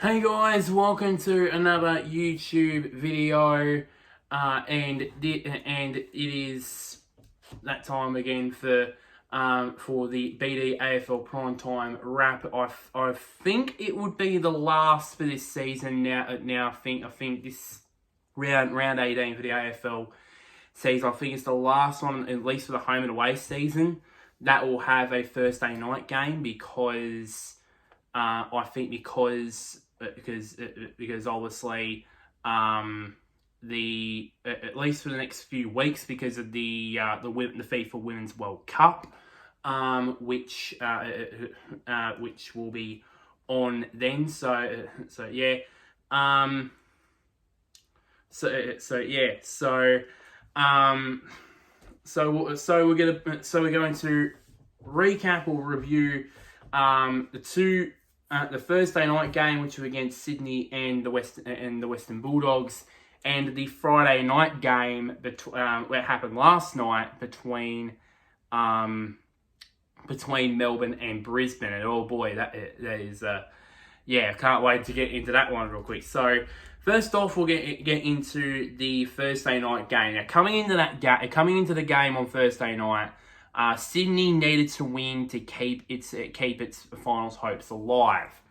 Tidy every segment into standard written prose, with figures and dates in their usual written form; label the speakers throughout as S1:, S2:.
S1: Hey guys, welcome to another YouTube video, and it is that time again for the BD AFL Primetime Wrap. I think it would be the last for this season. Now I think this round 18 for the AFL season. I think it's the last one, at least for the home and away season, that will have a Thursday night game because because obviously the at least for the next few weeks because of the FIFA Women's World Cup, which will be on then. So yeah. So we're going to recap or review the Thursday night game, which was against Sydney and the Western Bulldogs, and the Friday night game that happened last night between Melbourne and Brisbane. And oh boy, that is I can't wait to get into that one real quick. So first off, we'll get into the Thursday night game. Now coming into the game on Thursday night, Sydney needed to win to keep its finals hopes alive.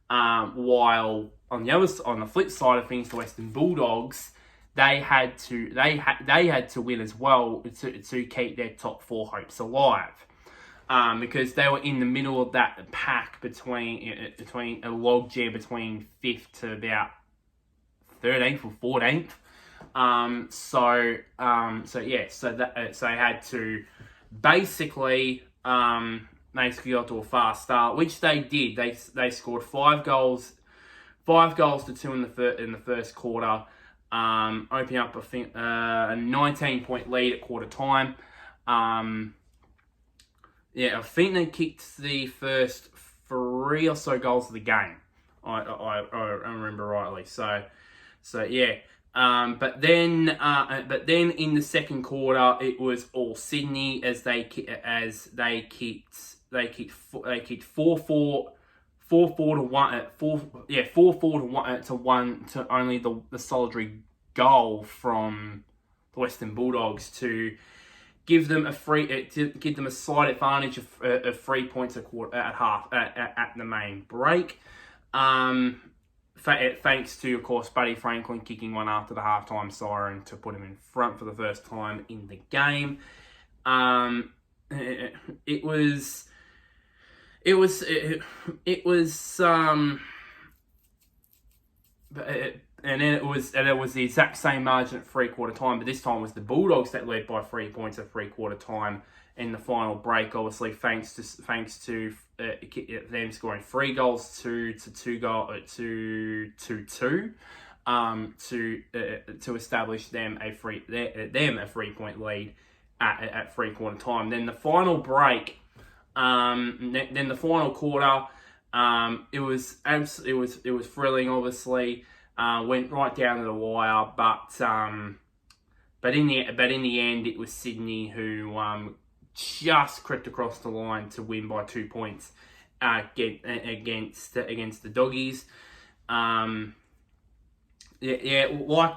S1: While on the flip side of things, the Western Bulldogs, they had to win as well to keep their top four hopes alive. Because they were in the middle of that pack between a logjam between 5th to about 13th or 14th. So they had to basically got to a fast start, which they did. They scored 5 goals to 2 in the first quarter, opening up a 19-point lead at quarter time. I think they kicked the first 3 or so goals of the game. I remember rightly. So yeah. But then in the second quarter, it was all Sydney as they kicked 4-4 to 1 to only the solitary goal from the Western Bulldogs to give them a slight advantage of 3 points at the main break. Thanks to, of course, Buddy Franklin kicking one after the halftime siren to put him in front for the first time in the game. It was the exact same margin at 3/4 time, but this time it was the Bulldogs that led by 3 points at 3/4 time in the final break. Obviously, thanks to them scoring 3 goals to 2 to establish them a 3-point lead at 3/4 time. Then the final break, then the final quarter. It was thrilling. Obviously, went right down to the wire, but in the end, it was Sydney who just crept across the line to win by 2 points against the Doggies. Like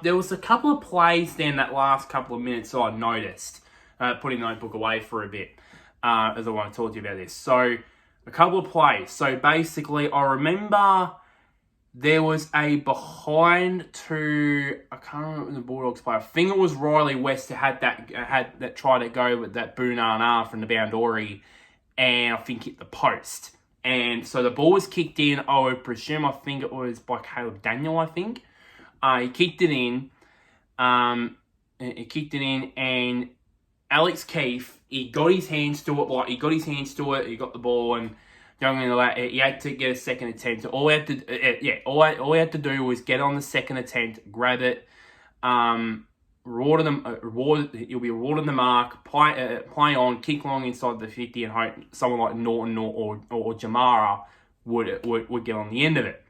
S1: there was a couple of plays then that last couple of minutes I noticed, putting the notebook away for a bit, as I want to talk to you about this. So a couple of plays. So basically, I remember there was a behind to, I can't remember the Bulldogs player. I think it was Riley West who had that try to go with that Boonana from the boundary, and I think hit the post. And so the ball was kicked in. I would presume, I think it was by Caleb Daniel. I think he kicked it in. And Alex Keefe, he got his hands to it. He got the ball, and he had to get a second attempt. All he had to do was get on the second attempt, grab it, he'll be rewarded the mark, play on, kick long inside the 50, and hope someone like Norton or Jamara would get on the end of it,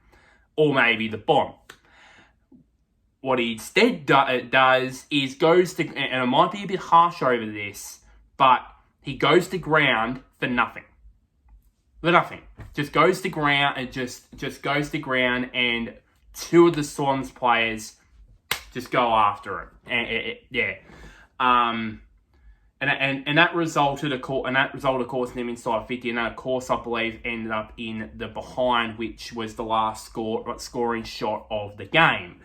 S1: or maybe the bomb. What he instead does is goes to, and it might be a bit harsh over this, but he goes to ground for nothing. for nothing. Just goes to ground and just goes to ground, and two of the Swans players just go after it. And that resulted, of course, in them inside 50, and that, of course, I believe ended up in the behind, which was the last scoring shot of the game.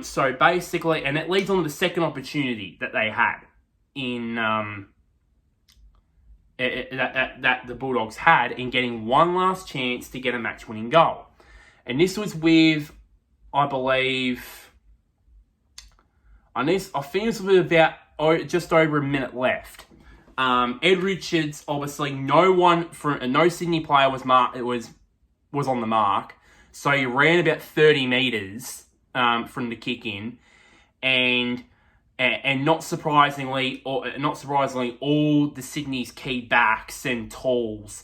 S1: So basically, and it leads on to the second opportunity that they had in that the Bulldogs had in getting one last chance to get a match-winning goal, and this was with, I believe, I think it was with about just over a minute left. Ed Richards, obviously, no Sydney player was on the mark, so he ran about 30 metres from the kick in, and not surprisingly, all the Sydney's key backs and talls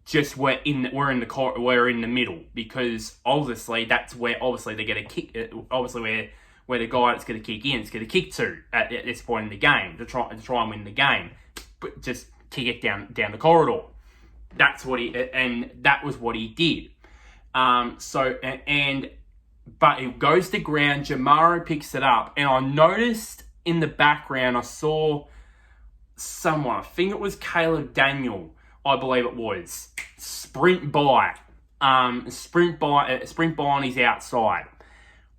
S1: just were in the middle, because obviously that's where they're going to kick. Obviously where the guy that's going to kick in is going to kick to at this point in the game to try and win the game, but just kick it down the corridor. That was what he did. But it goes to ground. Jamaro picks it up, and I noticed in the background I saw someone. I think it was Caleb Daniel, I believe it was, sprint by on his outside.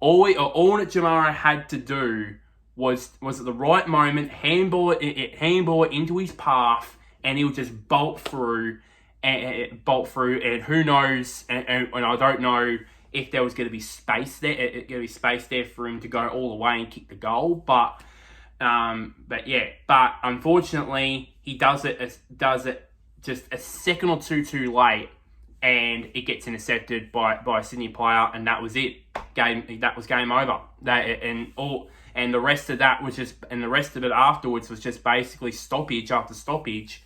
S1: All that Jamaro had to do was at the right moment handball it into his path, and he'll just bolt through. And who knows? And I don't know if there was going to be space there for him to go all the way and kick the goal. But unfortunately he does it just a second or two too late, and it gets intercepted by a Sydney player, and that was it. That was game over. And the rest of it afterwards was just basically stoppage after stoppage.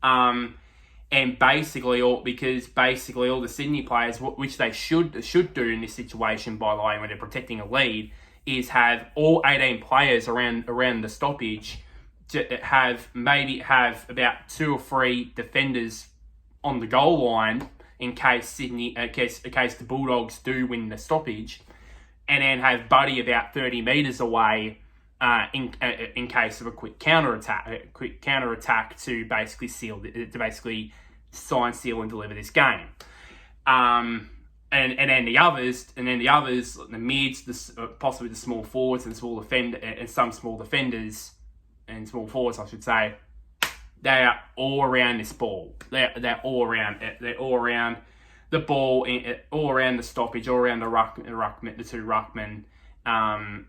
S1: And basically all the Sydney players, which they should do in this situation, by the way, when they're protecting a lead, is have all 18 players around the stoppage to have about 2 or 3 defenders on the goal line in case the Bulldogs do win the stoppage, and then have Buddy about 30 metres away in case of a quick counter attack to basically sign, seal, and deliver this game. And then the others, the mids, possibly the small forwards and some small defenders and small forwards, I should say, they are all around this ball. They're all around it. They're all around the ball, all around the stoppage, all around the two ruckmen. All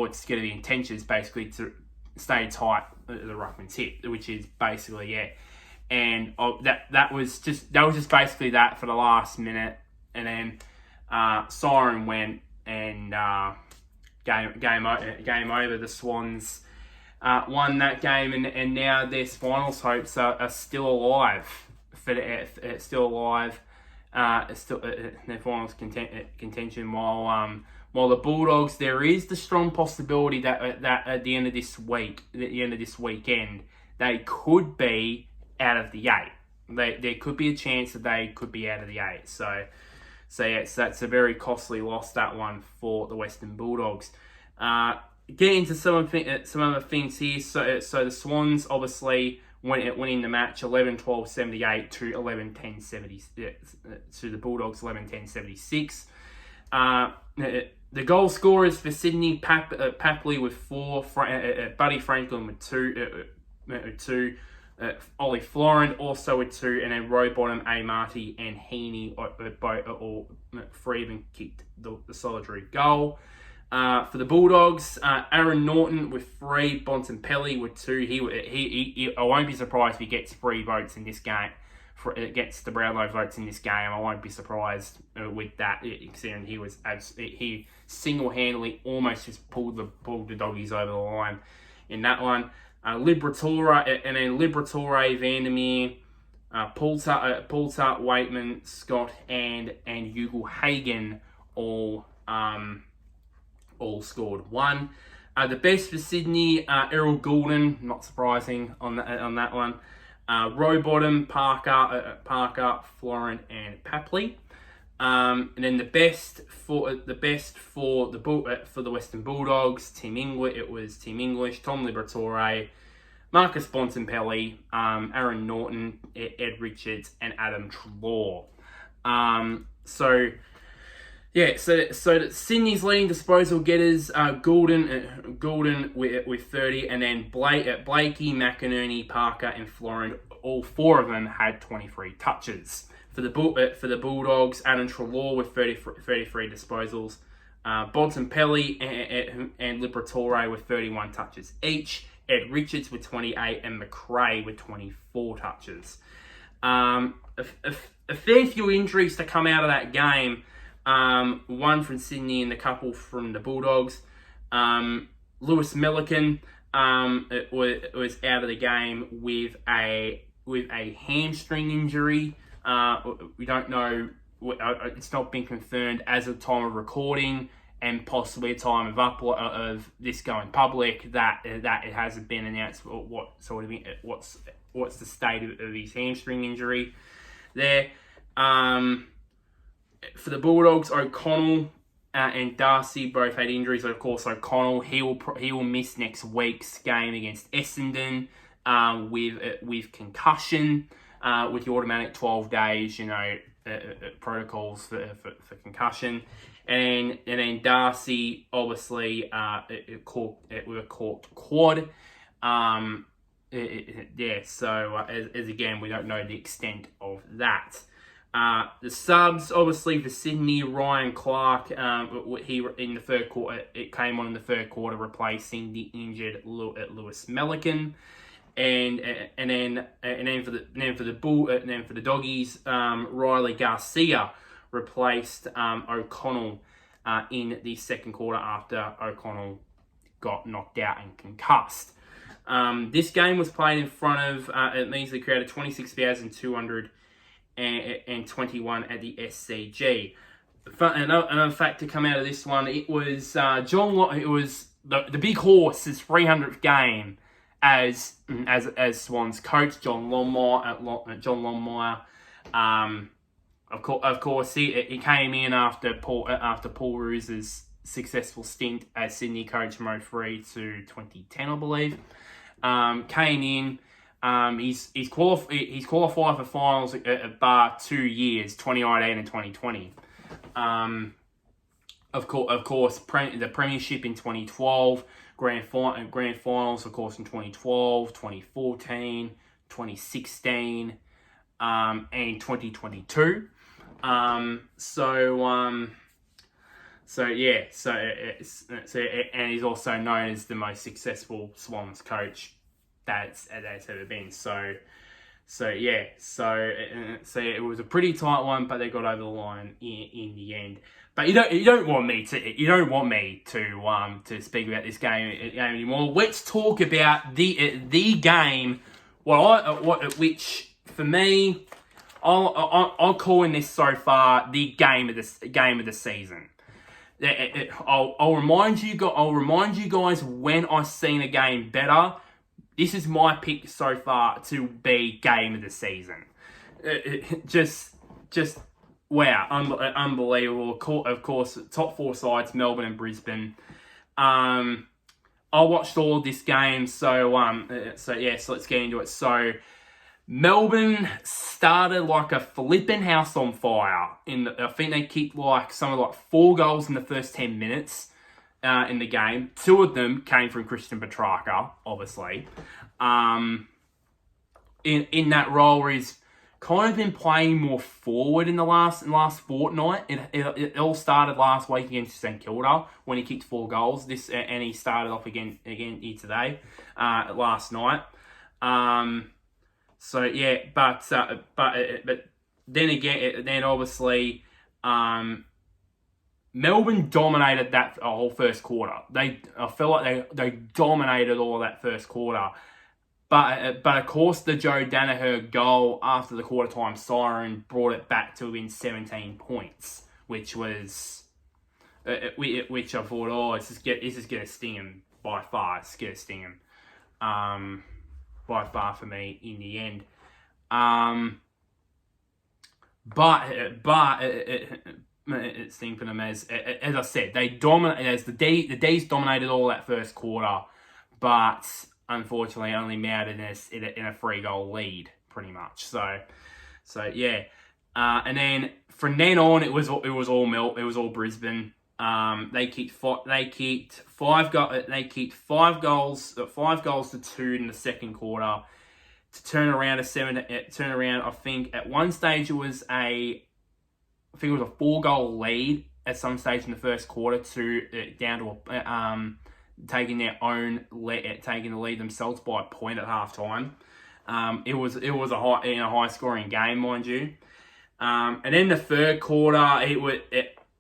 S1: it's going to be intentions basically to stay tight at the ruckman's hip, which is basically And that was just basically that for the last minute, and then siren went, and game over. The Swans won that game, and now their finals hopes are still alive. Their finals contention. While the Bulldogs, there is the strong possibility that at the end of this weekend, they could be out of the 8. There could be a chance that they could be out of the 8. So that's a very costly loss, that one, for the Western Bulldogs. Get into some other things here. So the Swans obviously winning the match 11-12-78 to 11-10-70 to the Bulldogs 11-10-76. The goal scorers for Sydney, Papley with 4, Buddy Franklin with 2, Ollie Florent also with 2, and then Rowbottom, A. Marty, and Heaney all 3 of them kicked the solitary goal. For the Bulldogs, Aaron Norton with 3, Bontempelli with 2. He I won't be surprised if he gets 3 votes in this game. Gets the Brownlow votes in this game. I won't be surprised with that, considering he single-handedly almost just pulled the Doggies over the line in that one. Liberatore, and then Liberatore, Vandermeer, Poulter, Waitman, Scott, and Ugle-Hagan all scored 1. The best for Sydney, Errol Goulden, not surprising on that one. Rowbottom, Parker, Florent, and Papley. And then the best for the Western Bulldogs, Tim English. It was Tim English, Tom Liberatore, Marcus Bontempelli, Aaron Norton, Ed Richards, and Adam Treloar. So Sydney's leading disposal getters, Goulden with 30, and then Blakey, McInerney, Parker, and Florent. All four of them had 23 touches. For the Bulldogs, Adam Treloar with 33 disposals, Bontempelli and Liberatore with 31 touches each, Ed Richards with 28, and McRae with 24 touches. A fair few injuries to come out of that game. One from Sydney and a couple from the Bulldogs. Lewis Milliken was out of the game with a hamstring injury. We don't know. It's not been confirmed as of time of recording, and possibly a time of upload of this going public. That it hasn't been announced what's the state of his hamstring injury there. For the Bulldogs, O'Connell and Darcy both had injuries. Of course, O'Connell he will miss next week's game against Essendon with concussion, with the automatic 12 days, protocols for concussion, and then Darcy obviously with a corked quad. So as again, we don't know the extent of that. The subs, obviously, for Sydney, Ryan Clark, he in the third quarter, it came on in the third quarter, replacing the injured Lewis Milliken, and then for the Doggies, Riley Garcia replaced O'Connell in the second quarter after O'Connell got knocked out and concussed. This game was played in front of a measly crowd of 26,221 at the SCG. Another fact to come out of this one, it was the big horse's 300th game as Swans coach, John Longmire. Of course, he came in after Paul Roos's successful stint as Sydney coach from 2003 to 2010, I believe. Came in. He's qualified for finals at bar 2 years, 2019 and 2020. Of course, the premiership in 2012, grand finals, of course, in 2012, 2014, 2016, and 2022. And he's also known as the most successful Swans coach that's ever been. So it was a pretty tight one, but they got over the line in the end. But you don't want me to speak about this game anymore. Let's talk about the game. Which for me, I'm calling this so far the game of the season. I'll remind you guys when I've seen a game better. This is my pick so far to be game of the season. Just wow, unbelievable. Of course, top four sides, Melbourne and Brisbane. I watched all of this game, so let's get into it. So Melbourne started like a flipping house on fire. I think they kicked something like 4 goals in the first 10 minutes in the game. 2 of them came from Christian Petrarca, obviously. In that role where he's kind of been playing more forward in the last fortnight. It all started last week against St Kilda when he kicked 4 goals. And he started off again here today, last night. But then obviously, Melbourne dominated that whole first quarter. I feel like they dominated all of that first quarter. But of course, the Joe Danaher goal after the quarter time siren brought it back to within 17 points, which was which I thought, this is going to sting him by far. It's going to sting him by far for me in the end. But it's thinking them as I said, they dominate as the D's dominated all that first quarter, but unfortunately only mounted in a 3-goal lead pretty much. So yeah, and then from then on it was all Brisbane. They kicked 5 goals to 2 in the second quarter to turn around I think at one stage it was a 4-goal lead at some stage in the first quarter to down to taking the lead themselves by a point at halftime. It was a high scoring game, mind you. And then the third quarter,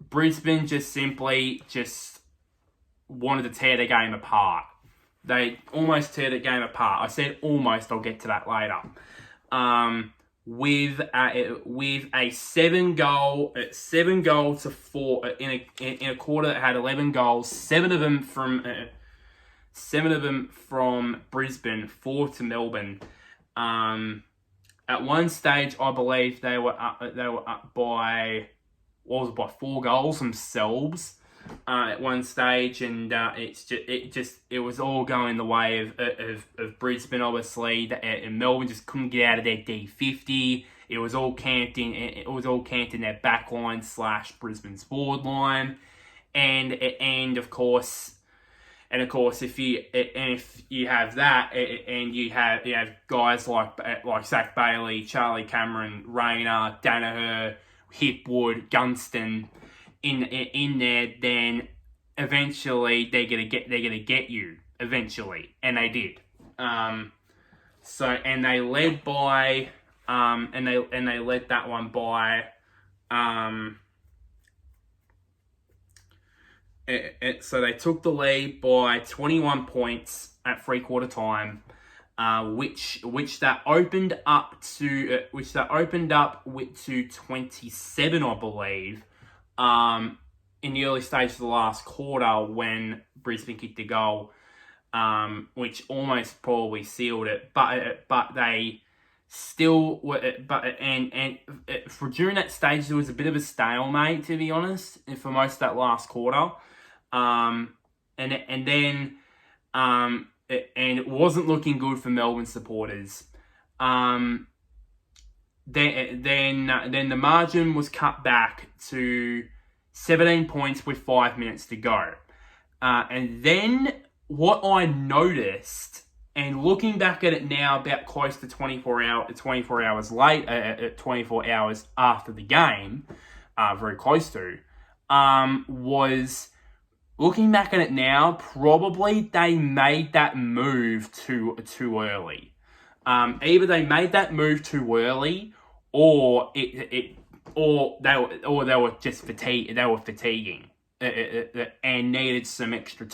S1: Brisbane just simply wanted to tear the game apart. They almost tear the game apart. I said almost. I'll get to that later. With a 7-goal to 4 in a quarter that had 11 goals, 7 of them from Brisbane, 4 to Melbourne. At one stage, I believe they were up by 4 goals themselves at one stage, and it was all going the way of Brisbane. Obviously, and Melbourne just couldn't get out of their D50. It was all camped in their back line / Brisbane's forward line, and of course, if you have that, and you have guys like Zach Bailey, Charlie Cameron, Rayner, Danaher, Hipwood, Gunston in there, then eventually they're gonna get you eventually, and they did. And they led by and they led that one by so they took the lead by 21 points at 3/4 time, which that opened up to 27, I believe, in the early stage of the last quarter when Brisbane kicked a goal, which almost probably sealed it, but they still were. For during that stage there was a bit of a stalemate, to be honest, for most of that last quarter. And then it wasn't looking good for Melbourne supporters. Then the margin was cut back to 17 points with 5 minutes to go. And then what I noticed, and looking back at it now, about close to 24 hours after the game, very close to, was, looking back at it now, probably they made that move too early. Either they made that move too early, or they were just fatigued. They were fatiguing and needed some extra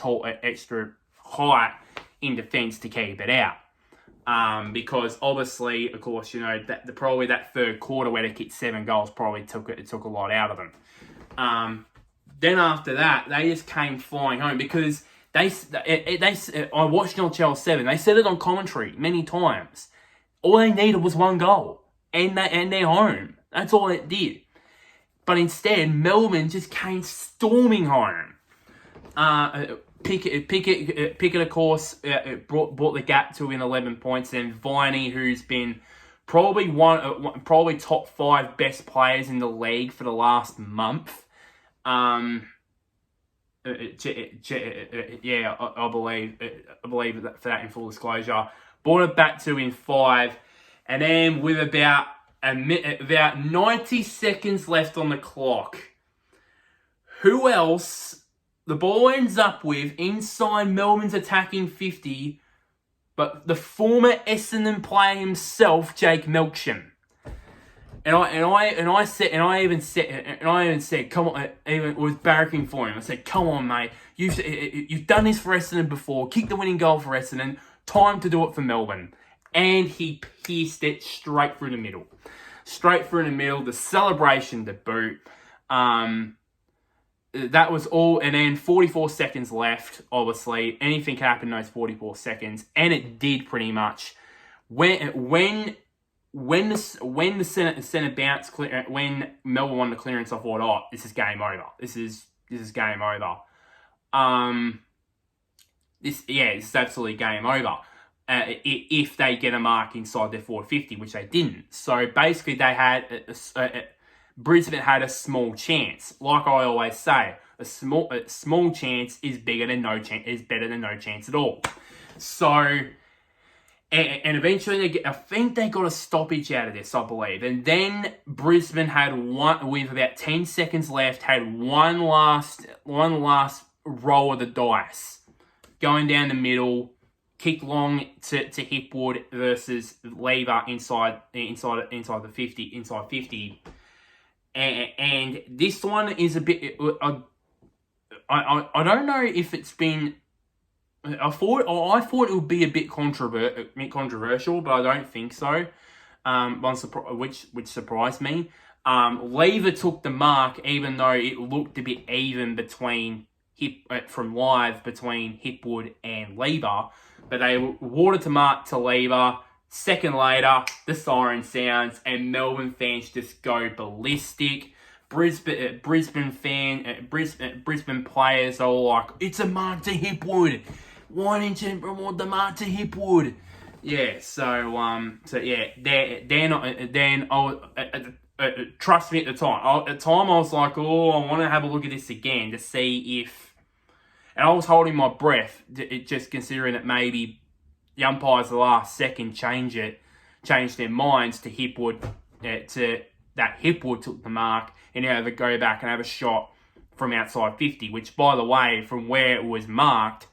S1: height in defence to keep it out. Because obviously, of course, probably that third quarter where they kicked 7 goals probably took a lot out of them. Then after that, they just came flying home because I watched on Channel 7. They said it on commentary many times. All they needed was 1 goal, and they're home. That's all it did. But instead, Melbourne just came storming home. Pickett, of course, brought the gap to win 11 points. And Viney, who's been probably top 5 best players in the league for the last month. I believe that, for that, in full disclosure, brought it back to win 5, and then with about 90 seconds left on the clock, who else the ball ends up with inside Melbourne's attacking 50, but the former Essendon player himself, Jake Melksham. And I even said, come on, even was barracking for him. I said, come on, mate, you've done this for Essendon before. Kick the winning goal for Essendon. Time to do it for Melbourne. And he pierced it straight through the middle. The celebration to boot. That was all. And then 44 seconds left. Obviously, anything can happen in those 44 seconds, and it did pretty much. When when the centre bounce when Melbourne won the clearance, I thought, oh, this is game over. This is game over. This is absolutely game over. If they get a mark inside their 450, which they didn't. So basically, they had Brisbane had a small chance. Like I always say, a small chance is better than no chance at all. So. And eventually, I think they got a stoppage out of this, I believe. And then Brisbane had with about 10 seconds left, had one last roll of the dice, going down the middle, kick long to Hipwood versus Lever inside the 50. And this one is a bit. I don't know if it's been. I thought it would be a bit controversial, but I don't think so. Which surprised me. Lever took the mark, even though it looked a bit even between Hipwood and Lever, but they awarded to mark to Lever. Second later, the siren sounds, and Melbourne fans just go ballistic. Brisbane players are all like, "It's a mark to Hipwood. Why didn't you award the mark to Hipwood?" Yeah, trust me, at the time. I was like, oh, I want to have a look at this again to see if, and I was holding my breath, just considering that maybe the umpires the last second changed their minds to Hipwood, that Hipwood took the mark, and now they go back and have a shot from outside 50, which, by the way, from where it was marked,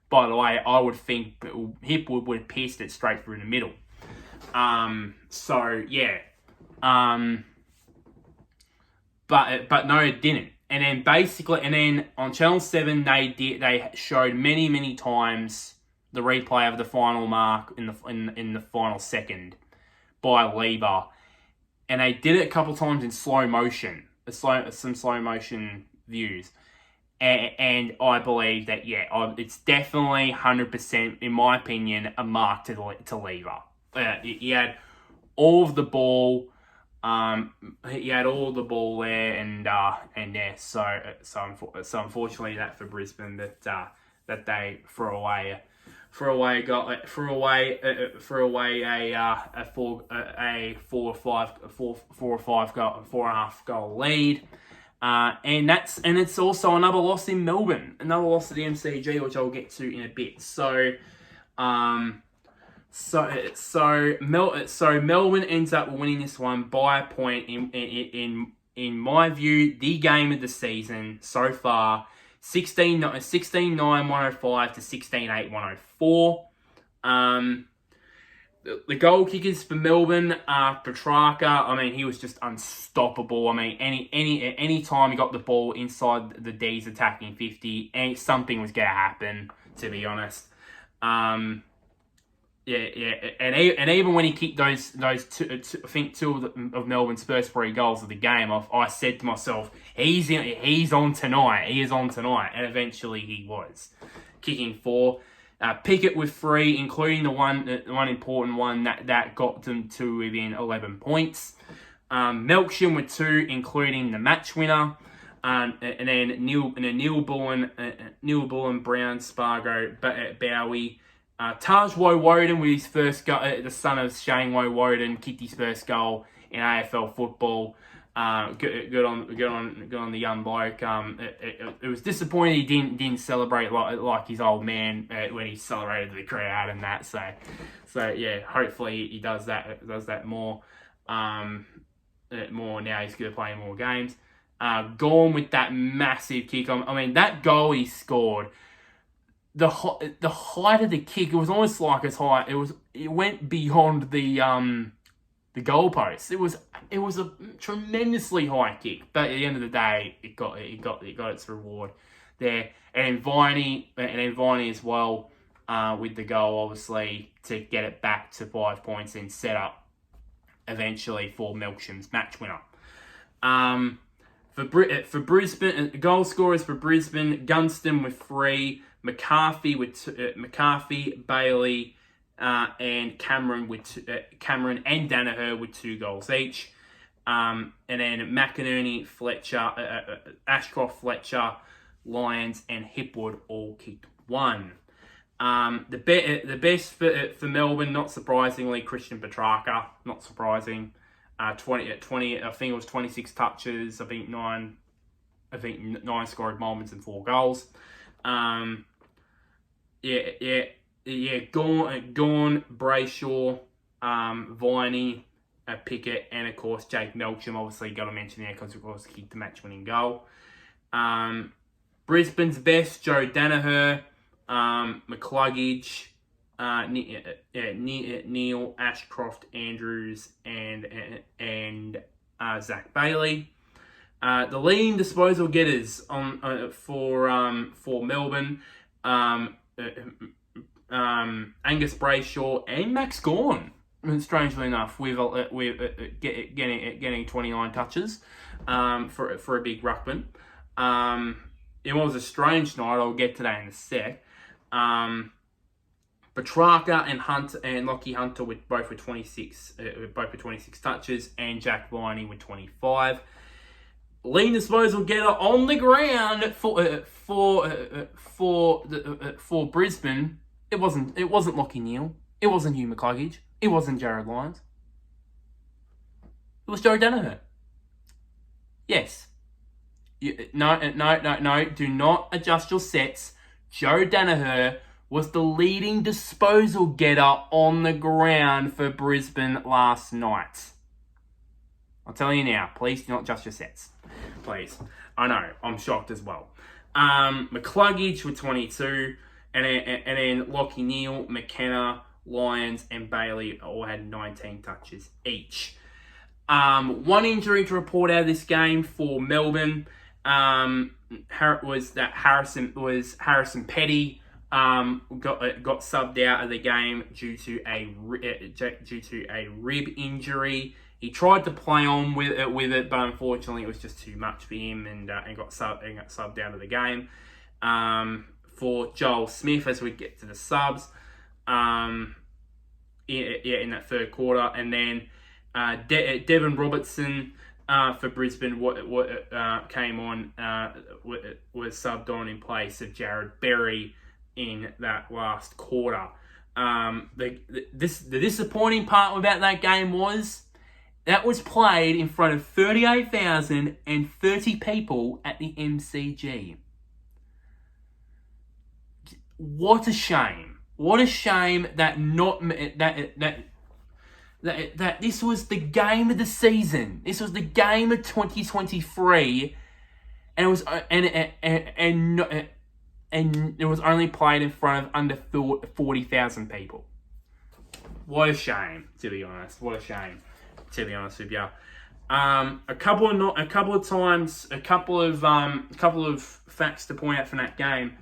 S1: by the way, I would think Hipwood would have pierced it straight through the middle. But no, it didn't. And then on Channel 7, they showed many times the replay of the final mark in the final second by Lever, and they did it a couple times in slow motion, some slow motion views. And I believe that, it's definitely 100%, in my opinion, a mark to Lever. He had all of the ball. He had all the ball there, and so unfortunately that for Brisbane that they threw away a 4.5 goal lead. And it's also another loss in Melbourne, another loss to the MCG, which I'll get to in a bit. So Melbourne ends up winning this one by a point. In my view, the game of the season so far, 16-9-105 to 16-8-104. The goal kickers for Melbourne, Petrarca, I mean, he was just unstoppable. I mean, any time he got the ball inside the D's attacking 50, and something was going to happen, to be honest. And even when he kicked those two, I think two of Melbourne's first 3 goals of the game, I said to myself, he's on tonight. He is on tonight, and eventually he was, kicking 4. Pickett with 3, including the one important one that got them to within 11 points. Melksham with 2, including the match winner. And then Neil Bullen, Brown, Spargo, Bowie. Taj Woden with his first goal, the son of Shane Woden, kicked his first goal in AFL football. Good on the young bloke. It was disappointing he didn't celebrate like his old man when he celebrated the crowd and that. So yeah, hopefully he does that more. More now. He's going to play more games. Gone with that massive kick. I mean, that goal he scored. The height of the kick, it was almost like as high. It went beyond the goalpost. It was a tremendously high kick, but at the end of the day, it got its reward there. And Viney as well with the goal, obviously, to get it back to 5 points and set up eventually for Melksham's match winner. For Brisbane, goal scorers for Brisbane: Gunston with 3, McCarthy, Bailey, and Cameron and Danaher with 2 goals each. And then McInerney, Fletcher, Ashcroft, Fletcher, Lyons, and Hipwood all kicked 1. The best for Melbourne, not surprisingly, Christian Petrarca. Not surprising. 20. I think it was 26 touches. I think 9 scored moments and 4 goals. Gone, Brayshaw, Viney, Pickett, and of course Jake Melcham. Obviously, got to mention there because of course he kicked the match-winning goal. Brisbane's best, Joe Danaher, McCluggage, Neil, Ashcroft, Andrews, and Zach Bailey. The leading disposal getters for Melbourne, Angus Brayshaw and Max Gawn. Strangely enough, with getting 29 touches for a big ruckman. It was a strange night. I'll get to that in a sec. Petrarca and Lockie Hunter with both with 26 touches, and Jack Viney with 25. Leading disposal getter on the ground for Brisbane. It wasn't Lockie Neal. It wasn't Hugh McCluggage. It wasn't Jared Lyons. It was Joe Danaher. Yes. No. Do not adjust your sets. Joe Danaher was the leading disposal getter on the ground for Brisbane last night. I'll tell you now. Please do not adjust your sets. Please. I know. I'm shocked as well. McCluggage with 22. And then Lockie Neal, McKenna, Lyons, and Bailey all had 19 touches each. One injury to report out of this game for Melbourne was that Harrison Petty got subbed out of the game due to a rib injury. He tried to play on with it, but unfortunately it was just too much for him, and got subbed out of the game. For Joel Smith, as we get to the subs, in that third quarter, and then Devon Robertson for Brisbane came on, was subbed on in place of Jared Berry in that last quarter. The disappointing part about that game was that was played in front of 38,030 people at the MCG. What a shame! What a shame that that this was the game of the season. This was the game of 2023, and it was and it was only played in front of under 40,000 people. What a shame, to be honest. What a shame, to be honest with you. A couple of facts to point out from that game.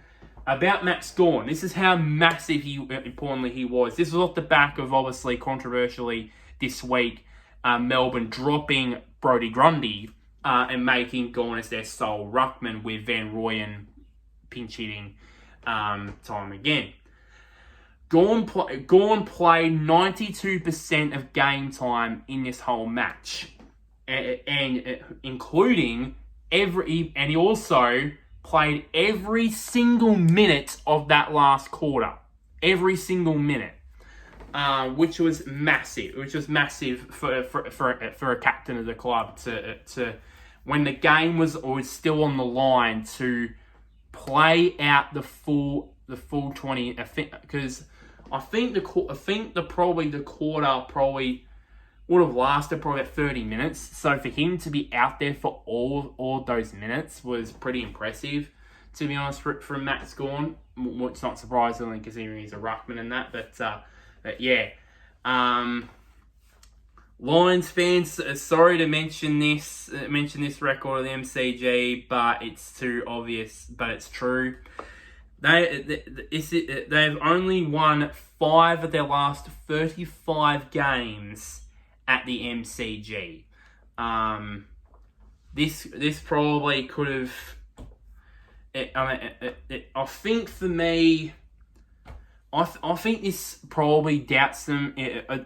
S1: About Max Gawn, this is how massive importantly he was. This was off the back of, obviously, controversially this week, Melbourne dropping Brodie Grundy and making Gawn as their sole ruckman, with Van Rooyen pinch hitting time again. Gawn played 92% of game time in this whole match, and including and he also played every single minute of that last quarter. Every single minute. Which was massive. Which was massive for a captain of the club to when the game was still on the line, to play out the full 20. Because I think the quarter would have lasted probably about 30 minutes. So for him to be out there for all those minutes was pretty impressive, to be honest, from Max Gawn. It's not surprisingly, considering he's a ruckman and that. But yeah. Lions fans, sorry to mention this record of the MCG, but it's too obvious, but it's true. They've only won 5 of their last 35 games at the MCG. This probably could have. I think for me, I think this probably doubts them. To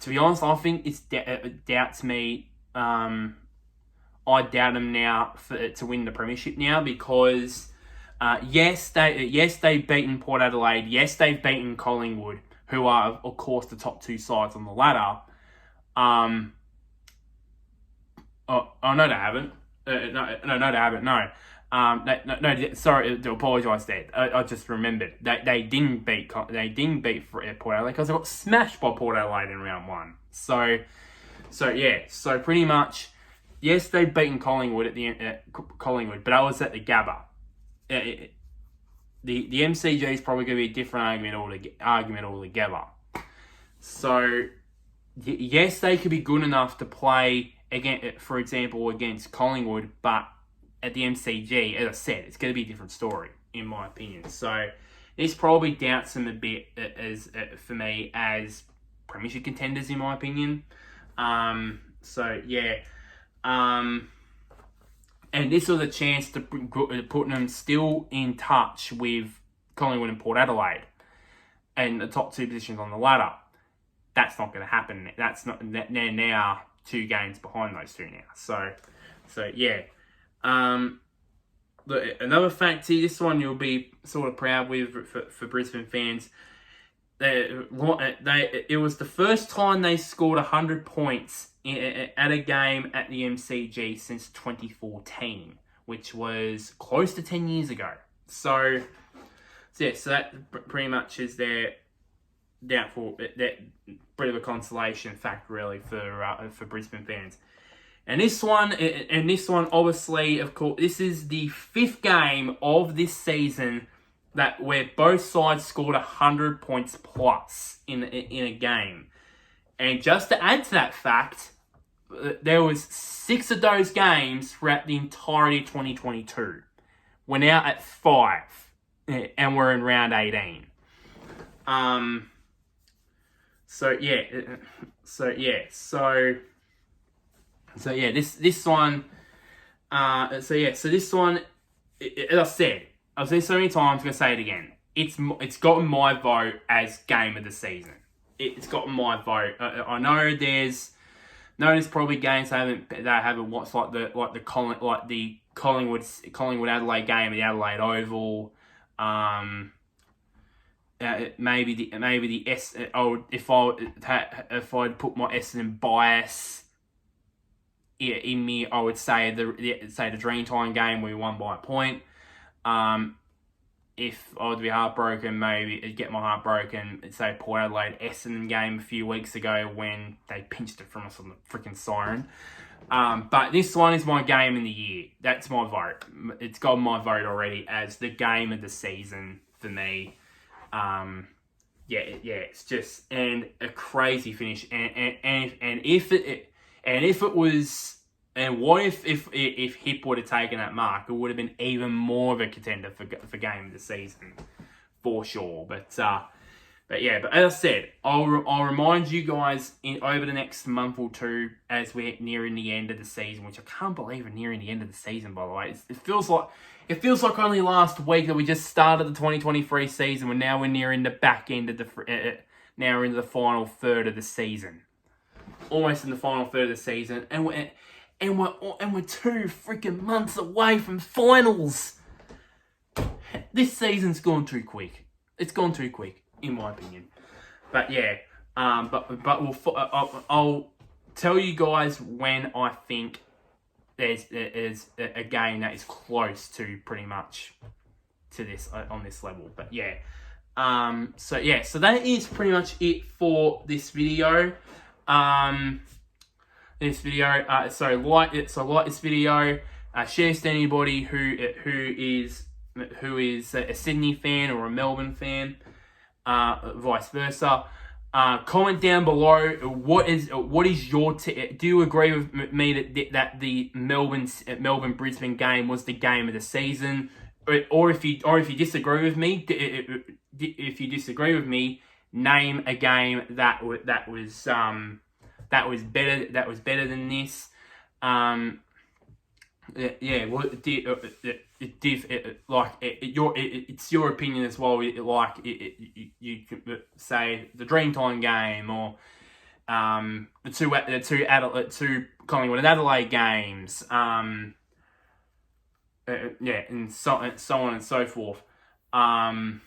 S1: be honest, I think it doubts me. I doubt them now to win the premiership now because yes they've beaten Port Adelaide, yes they've beaten Collingwood, who are of course the top two sides on the ladder. No, they haven't. No, they haven't. No. Sorry to apologise. There, I just remembered they didn't beat Port Adelaide because they got smashed by Port Adelaide in round one. So pretty much, yes, they've beaten Collingwood at the end, Collingwood, but I was at the Gabba. The MCG is probably going to be a different argument altogether. So yes, they could be good enough to play again, for example, against Collingwood, but at the MCG, as I said, it's going to be a different story, in my opinion. So this probably doubts them a bit for me as premiership contenders, in my opinion. And this was a chance to put them still in touch with Collingwood and Port Adelaide and the top two positions on the ladder. That's not going to happen. They're now 2 games behind those two now. So yeah. Another fact here, this one you'll be sort of proud with for Brisbane fans. It was the first time they scored 100 points at a game at the MCG since 2014, which was close to 10 years ago. So that pretty much is their doubtful, that bit of a consolation fact really for Brisbane fans. And this one, obviously, of course, this is the 5th game of this season where both sides scored 100 points plus in a game. And just to add to that fact, there was 6 of those games throughout the entirety of 2022. We're now at 5, and we're in round 18. This one, as I said, I've said so many times, I'm going to say it again. It's gotten my vote as game of the season. It's gotten my vote. I know there's probably games I haven't watched, like the Collingwood Adelaide game at the Adelaide Oval. Maybe the if I'd put my Essendon bias in me, I would say the Dreamtime game where we won by a point. If I would be heartbroken, maybe I'd get my heart broken. Say Port Adelaide Essendon game a few weeks ago when they pinched it from us on the freaking siren. But this one is my game in the year. That's my vote. It's got my vote already as the game of the season for me. It's just and a crazy finish. What if Hip would have taken that mark? It would have been even more of a contender for game of the season, for sure. But as I said, I'll remind you guys over the next month or two as we're nearing the end of the season, which I can't believe we're nearing the end of the season. By the way, it feels like only last week that we just started the 2023 season. When now we're nearing the back end of now we're into the final third of the season, almost in the final third of the season, and we're 2 freaking months away from finals. This season's gone too quick. It's gone too quick, in my opinion. But yeah, I'll tell you guys when I think there's a game that is close to pretty much to this on this level. But yeah, so that is pretty much it for this video. Like this video, share it to anybody who is a Sydney fan or a Melbourne fan, vice versa. Comment down below what is your do you agree with me that the Melbourne Brisbane game was the game of the season, or if you disagree with me, name a game that was better than this. it's your opinion as well. You could say the Dreamtime game or the two Collingwood and Adelaide games. And so on and so forth. I'd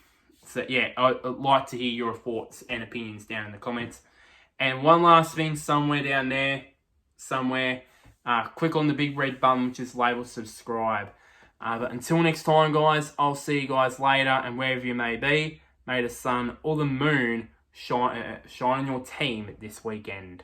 S1: like to hear your thoughts and opinions down in the comments. And one last thing, somewhere down there, click on the big red button which is labeled subscribe. But until next time, guys, I'll see you guys later, and wherever you may be, may the sun or the moon shine on your team this weekend.